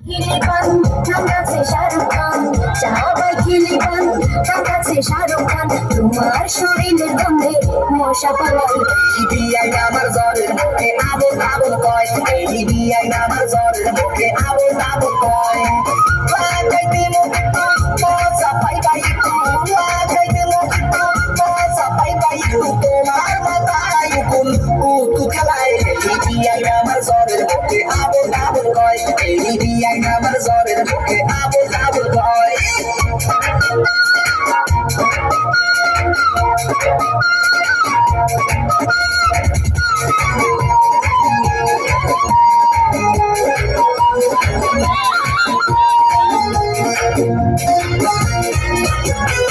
কিলিপান কাছে শাহরুখ খান চাওয়াই কিলিপান কাছে শাহরুখ খান তোমার শরীরের গন্ধে মশা পালাই বিআই আমার জ্বরের মুখে আবল আবল কয় এই বিআই আমার জ্বরের মুখে আবল আবল কয় লাগাইতে মুখে মজা পাইবাই লাগাইতে মুখে মজা পাইবাই তোমার মাথায় কুতু খেলায় এই বিআই আমার জ্বরের মুখে আবল আবল কয় এই বিআই আমার জ্বরের মুখে আবল আবল কয়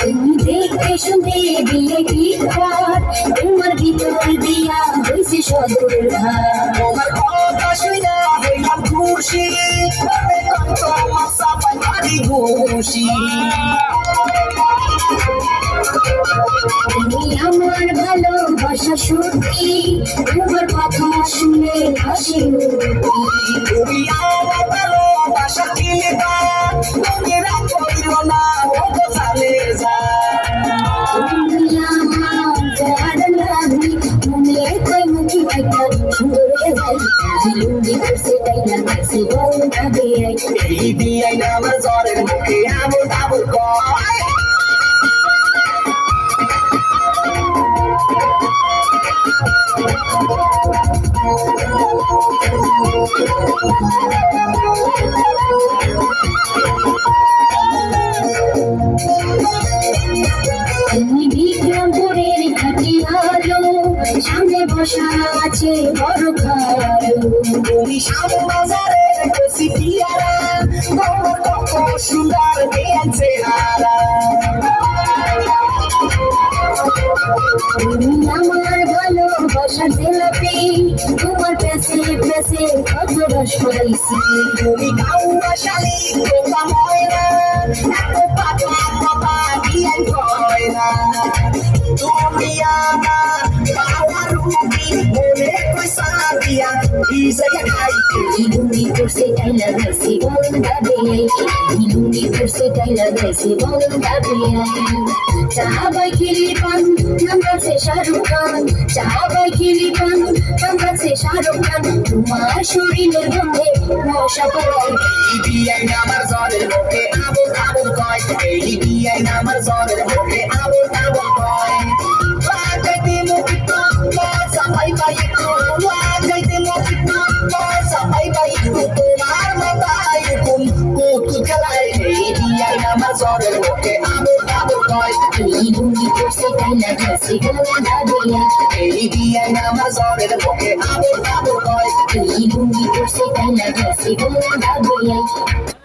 তুমি দেখতে শুনতে বিয়ে কি ঘর তোমার ভিতর দিয়া হয়েছে সদর ঘর তোমার কথা শুনে হইলাম খুশি কত মাসা পাই খুশি তুমি আমার ভালোবাসা সত্যি তোমার কথা শুনে হাসি তুমি আমার ভালোবাসা কিনে দাও তুমি রাখো না ও তো চলে যা তুমি আমার যার লাগি মনে কই মুখি একটা সুরে যাই লুঙ্গি করছে তাই না কাছে বল ভাবে এই বিআই আমার জ্বরের মুখে আবল আবল কয় তুমি বিক্রমপুরের ঘাটি আলো সামনে বসা আছে বড় খালো তুমি সামনে বাজারে বসি পিয়ারা তোমার কত সুন্দর দেন চেহারা তুমি আমার ভালোবাসা জেলাপি তোমার পেছে পেছে কত রস পাইছি তুমি কাউয়া শালি তোমরা ময়না এত পাতলা কথা বিআই কয় না তুমি আমার পাওয়া রুবি মনে কই সাদিয়া ইজায়া খাইতে লুঙ্গি করছে তাই লাগাইছে বল ভাবে লুঙ্গি করছে তাই লাগাইছে বল ভাবে চাহাবাই কিলিপান কাছে শাহরুখ খান চাহাবাই কিলিপান কাছে শাহরুখ খান তোমার শরীরের গন্ধে মশা পালাই বিআই আমার জ্বরের মুখে আবল আবল কয় এই বিআই আমার জ্বরের মুখে আবল আবল কয় লাগাইতে মুখে মজা পাইবাই লাগাইতে মুখে মজা পাইবাই তোমার মাথায় কুতু খেলায় এই বিআই আমার জ্বরের মুখে আবল আবল কয় লুঙ্গি করছে তাই লাগাইছে বল ভাবে এই বিআই আমার জ্বরের মুখে আবল আবল কয় লুঙ্গি করছে তাই লাগাইছে বল ভাবে